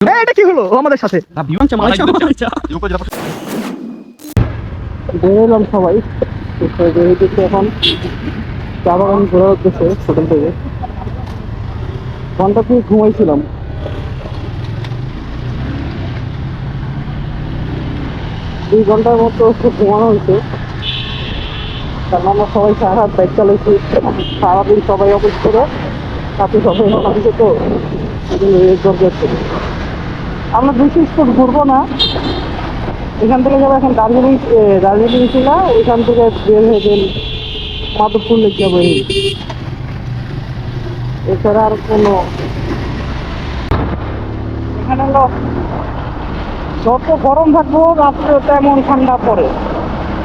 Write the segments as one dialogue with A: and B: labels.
A: এটা কি হলো আমাদের সাথে? বেরোলাম সবাই, এখন চা বাগান ঘোরা হচ্ছে হোটেল থেকে। ঘন্টা কি ঘুমাইছিলাম, 2 ঘন্টার মতো ঘুমানো হয়েছে। কারণ আমরা সবাই সারা বাইক চালাইছি, সারাদিন সবাই অফিস করে রাতে সবাই অফিসে, তো আমরা বেশি স্পট ঘুরবো না। এখান থেকে যাবো এখন দার্জিলিং ছিল, এখান থেকে বের হয়ে গেল মাধবপুর লেক যাবো। এছাড়া আর কোনো, এখানে হলো যত গরম থাকবো রাত্রে তেমন ঠান্ডা পড়ে।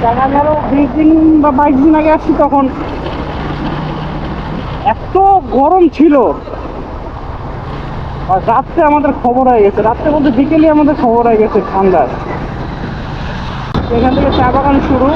A: কারণ আমি আরো 20 দিন বা 22 দিন আগে আসছি, তখন এত গরম ছিল। আর রাত্রে আমাদের খবর হয়ে গেছে, রাত্রে বলতে বিকেলে আমাদের খবর হয়ে গেছে ঠান্ডার। এখান থেকে চা বাগান শুরু,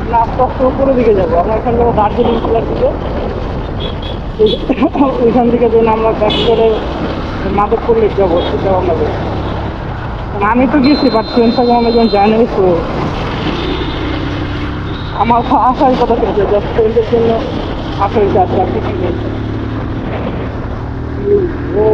A: আমরা আস্তে আস্তে উপরের দিকে যাবো। আমরা এখান থেকে দার্জিলিং জেলার দিকে, ওইখান থেকে যেন আমরা ব্যাক করে মাধবপুর লেক যাবো চিন্তাভাবনা। আমি তো গেছি, বাট ফ্রেন্ড থাকে অনেকজন যায় নাই, তো আমার আসার কথা ছিল জাস্ট ফ্রেন্ডের জন্য আসার কাছে আর কিছু নেই। ও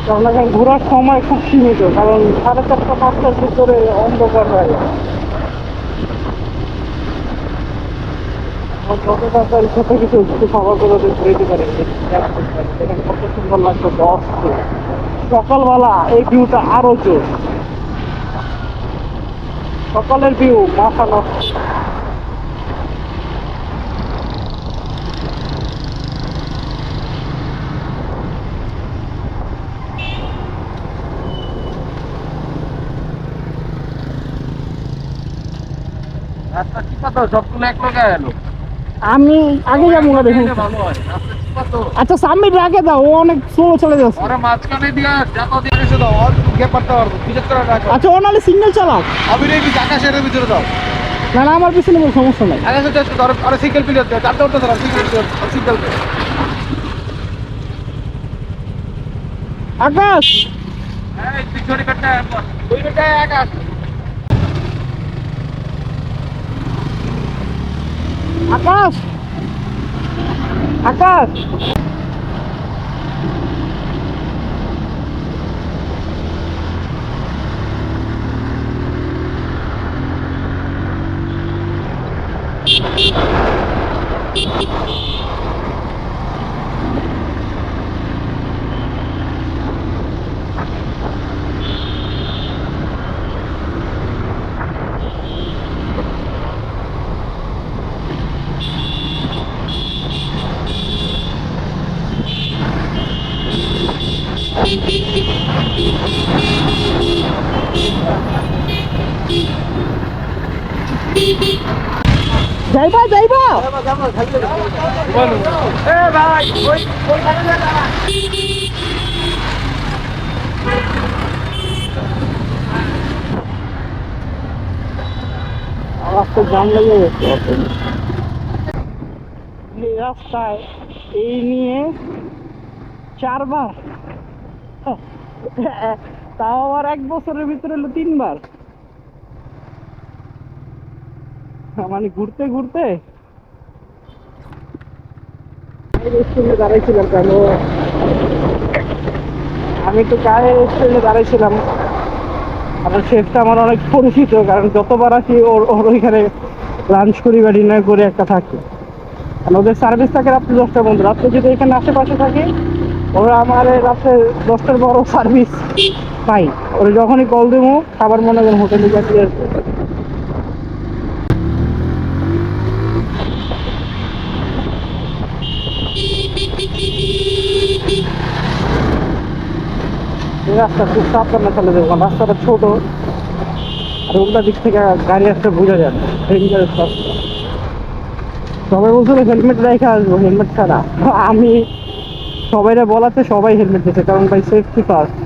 A: কারণ এখন ঘোরার সময় খুব সীমিত, কারণ 4:30-5টার ভিতরে অন্ধকার হয়ে যায়। যত তাড়াতাড়ি ছোট কিছু একটু খাবার করে ঘুরে যেতে পারে। এখানে কত সুন্দর লাগছে, সকালবেলা এই ভিউটা আরো জোর। সকালের ভিউ মাথা নষ্ট। আমি আগে যাবো না, দেখুন। আচ্ছা সামনে রাখে দাও, ও অনেক স্লো চলে যাচ্ছে। আচ্ছা ও নাহলে সিগন্যাল চালাও। না না, আমার পিছনে কোনো সমস্যা নাই। আকাশ, আকাশ, আকাশ, যাইবা যাইবা। রাস্তা জাম লেগে গেছে। এই রাস্তায় এই নিয়ে 4 বার, তাও আবার 1 বছরের ভিতরে হলো 3 বার। মানে ঘুরতে ঘুরতে রেস্টুরেন্টে দাঁড়াইছিলাম, কেন আমি একটু গায়ে রেস্টুরেন্টে দাঁড়াইছিলাম। আর শেফটা আমার অনেক পরিচিত, কারণ যতবার আসি ওর ওইখানে লাঞ্চ করি বা ডিনার করে একটা থাকে। আর ওদের সার্ভিস থাকে রাত্রে 10টা পর্যন্ত। রাত্রে যদি এখানে আশেপাশে থাকে, ওরা আমার রাত্রে 10টার বড় সার্ভিস পাই। ওরা যখনই কল দেবো, খাবার মনে করেন হোটেলে যাচ্ছি আসবে। এই রাস্তা খুব সাবধানে চলে যাবে, কারণ রাস্তাটা ছোট আর উল্টা দিক থেকে গাড়ি আসতে বোঝা যায় না। ডেঞ্জারাস রাস্তা। সবাই বলছিল হেলমেট রেখে আসবো, হেলমেট ছাড়া। আমি সবাইরে বলাতে সবাই হেলমেট দিচ্ছে, কারণ ভাই সেফটি ফার্স্ট।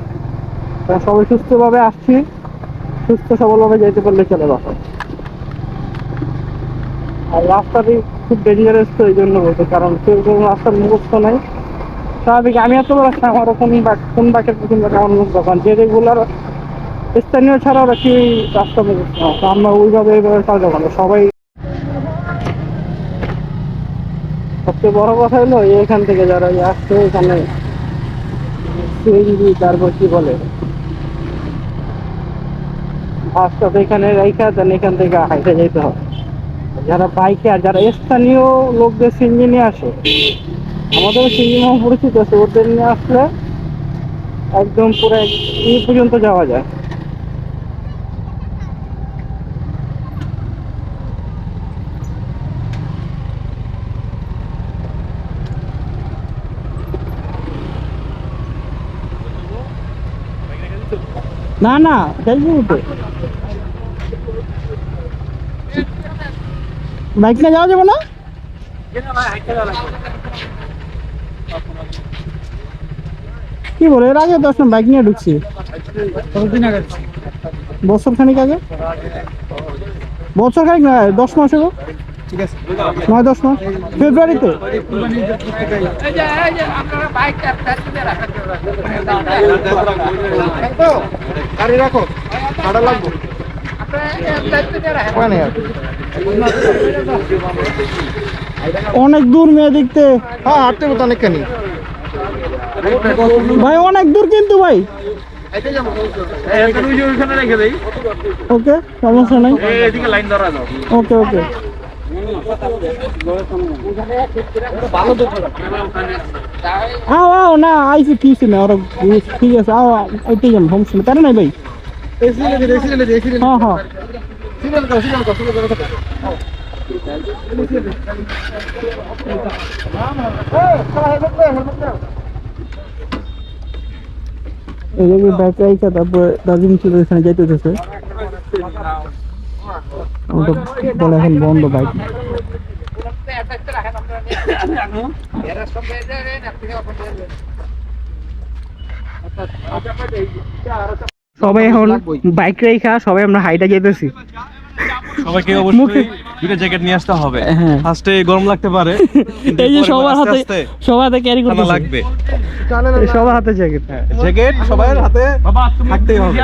A: সবাই সুস্থভাবে আসছি, সুস্থ সবলভাবে যেতে পারলে চলে বাসা। আর রাস্তাটি খুব ডেঞ্জারাস, তো এই জন্য বলতে, কারণ কেউ কোনো রাস্তার মুখস্থ নাই। স্বাভাবিক আমি এত বড় রাস্তা আমারও কোন বাকের কোন বাকে আমার মুখ দোকান, যে রেগুলার স্থানীয় ছাড়া ওরা কি রাস্তা মুখস্থ না, তো আমরা এইভাবে কাজ দেবো না সবাই। সবচেয়ে বড় কথা হলো এখান থেকে যারা আসছে এখানে সিএনজি, তারপর কি বলে বাসটা এখানে রেখা দেন, এখান থেকে হাইটে যেতে হবে। যারা বাইকে আর যারা স্থানীয় লোকদের সিএনজি নিয়ে আসে, আমাদের সিএনজি নাম পরিচিত আছে, ওদের নিয়ে আসলে একদম পুরো পর্যন্ত যাওয়া যায়। না না বাইক নিয়ে যাওয়া যাবে না। কি বলে, এর আগে 10 বাইক নিয়ে ঢুকছি বছর খানিক আগে, বছর খানিক না 10 মাস আগে, ঠিক আছে 9-10 মাস, ফেব্রুয়ারিতে। অনেক দূর মেয়ে দেখতে, হ্যাঁ হাঁটতে মতো অনেকখানি ভাই, অনেক দূর কিন্তু ভাই। ওকে সমস্যা নাই, ওকে ওকে। আও আও না আইসি কিছু না, ওরা ঠিক আছে, আও এতে যাম, সমস্যা নেই, তারা নাই ভাই। হ্যাঁ হ্যাঁ বাইক রাইখা তারপর দার্জিলিং ছিল, এখানে যাইতে হচ্ছে। বলে এখন বন্ধ বাইক। সবাই এখন বাইক রাইখা সবাই আমরা হাইটা যেতেছি।
B: সবাইকে অবশ্যই দুটো জ্যাকেট নিয়ে আসতে হবে। ফার্স্টে গরম লাগতে পারে,
A: এই যে সবার হাতে ক্যারি করতে
B: লাগবে,
A: সবার হাতে জ্যাকেট,
B: জ্যাকেট সবার হাতে থাকতেই হবে।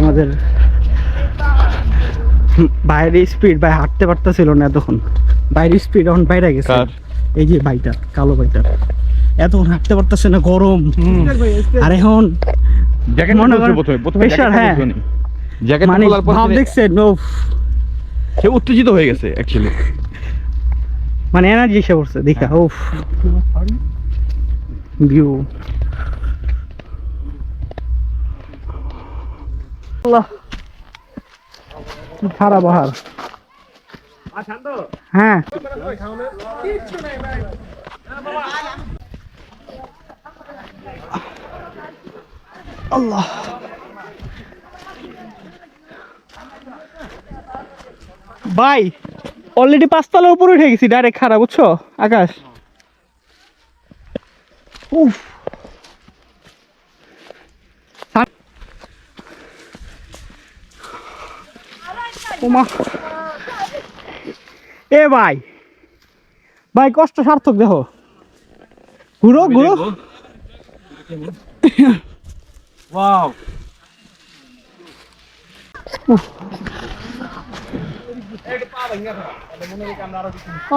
A: আমাদের বাইরে স্পিড ভাই হাঁটতে পারতেছিল না এতক্ষণ, বাইরে স্পিড এখন বাইরে গেছে। এই যে ভাইটা কালো ভাইটা এতক্ষণ হাঁটতে পারতেছে না, গরম। আর এখন মানে ভাব দেখছেন,
B: সে উত্তেজিত হয়ে গেছে অ্যাকচুয়ালি,
A: মানে এনার্জি এসে পড়ছে দেখা। উফ ভিউ, খারাপ বাহার। হ্যাঁ আল্লাহ, ভাই অলরেডি 5 তলার উপরে উঠে গেছি ডাইরেক্ট, খারাপ বুঝছো আকাশ। উফ এ ভাই ভাই কষ্ট সার্থক, দেখো ঘুরো ঘুরো।
B: ওয়াও,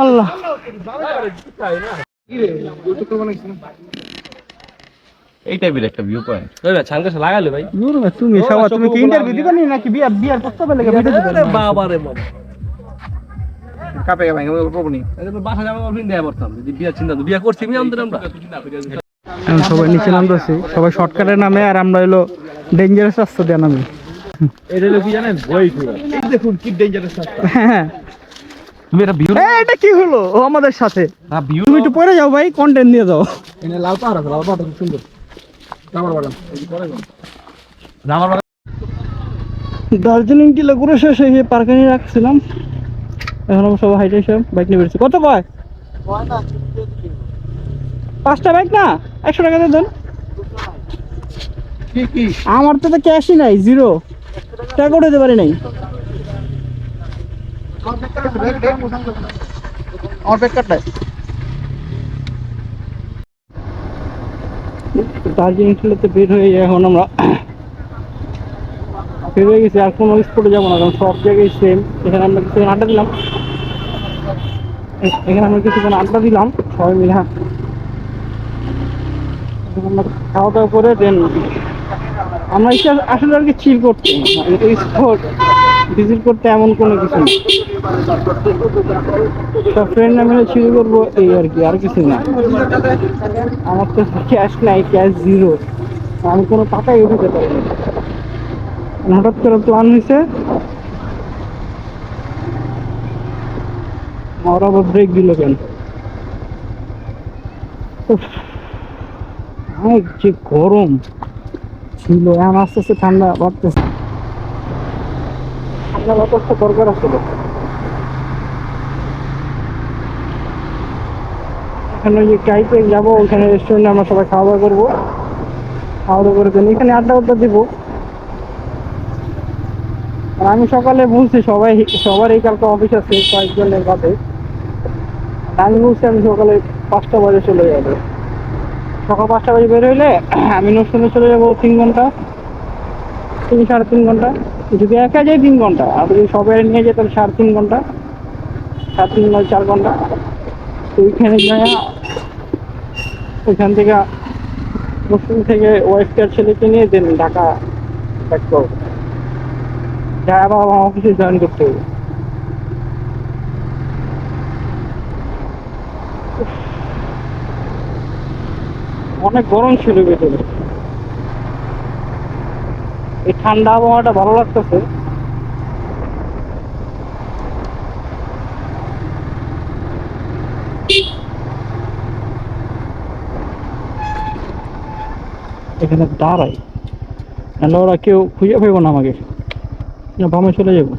A: আল্লাহ
B: এই টাইপের একটা ভিউ পয়েন্ট। লাগালে ভাই
A: তুমি সবাই, তুমি কি ইন্টারভিউ দিবা নাকি বিয়ার প্রস্তাবে লাগে ভিডিও দিবা?
B: আরে বাবা রে বাবা, কাপে ভাই আমি করব নি, বাসা যাবো অফিন দেয়া করতাম যদি বিয়া চিন্তা, বিয়া করছি আমি আমাদের আমরা
A: এখন সবাই নিচে নামতেছি, সবাই শর্টকাটে নামে, আর আমরা হলো ডেঞ্জারাস রাস্তা দিয়ে নামি।
B: এটা হলো কি জানেন, ভয় পুরো। এই দেখুন কি ডেঞ্জারাস রাস্তা।
A: হ্যাঁ
B: তুমি এটা ভিউ,
A: এটা কি হলো ও আমাদের সাথে?
B: না ভিউ,
A: তুমি একটু পরে যাও ভাই, কন্টেন্ট দিয়ে দাও।
B: এনে লাল পাহাড় আছে, লাল পাহাড় খুব সুন্দর। কামার বাগান এই পরে আমার
A: দার্জিলিং টিলা ঘুরে শেষ হয়ে পার্কে নিয়ে রাখছিলাম। এখন আমরা সবাই হাইটে এসে বাইক নিয়ে বেরোচ্ছি। কত কয়? 5টা বাইক না, 100 টাকা দিয়ে দেন।
B: কি
A: আমার তো ক্যাশই নাই, জিরো টাকা উঠাতে পারি নাই।
B: আমার ব্যাগ কাটটা
A: দার্জিলিং টিলাতে বের হয়ে এখন আমরা বের হয়ে গেছি। আর কোনো স্পটে যাবো না, কারণ সব জায়গায় সেম। এখানে আমরা কিছুক্ষণ আড্ডা দিলাম, সবাই মিলে। হ্যাঁ, আমরা খাওয়া দাওয়া করে দেন আমরা ইচ্ছা আসলে আর কি চিল করতে, এই স্পট ভিজিট করতে এমন কোনো কিছু না। সব ফ্রেন্ডরা মিলে চিল করবো এই আর কি, আর কিছু না। আমার তো ক্যাশ নাই, ক্যাশ জিরো, আমি কোনো টাকাই উঠাতে পারিনি। হঠাৎ করে প্ল্যান হয়েছে, আমার আবার ব্রেক দিল কেন? উফ, অনেক যে গরম ছিল, এখন আস্তে আস্তে ঠান্ডা বাড়তেছে। ঠান্ডা বাতাসটা দরকার আসলে। এখানে ওই যে টাইপে যাবো, ওখানে রেস্টুরেন্টে আমরা সবাই খাওয়া দাওয়া করবো। খাওয়া দাওয়া করে দেন এখানে আড্ডা আড্ডা দিব। আর আমি সকালে বলছি সবার এই কালকে অফিস আছে কয়েকজনের বাদে। আমি বলছি আমি সকালে 5টা বাজে চলে যাবো। সকাল 5টা বাজে বের হইলে আমি অনুষ্ঠানে চলে যাবো 3 ঘন্টা, 3-3.5 ঘন্টা। যদি একা যাই 3 ঘন্টা, আর যদি সবাই নিয়ে যেতাম 3.5 ঘন্টা, 3.5-4 ঘন্টা। তো ওইখানে যায়, ওইখান থেকে মুসলিম থেকে ওয়াইফটার ছেলেকে নিয়ে দেন ঢাকা ব্যাক করবো। যা আবার আমার অফিসে জয়েন করতে হবে। অনেক গরম ছিল ভেতরে, এই ঠান্ডা আবহাওয়াটা ভালো লাগতেছে। এখানে দাঁড়াই, নাহলে ওরা কেউ খুঁজে পাইব না আমাকে, বামে চলে যাবো।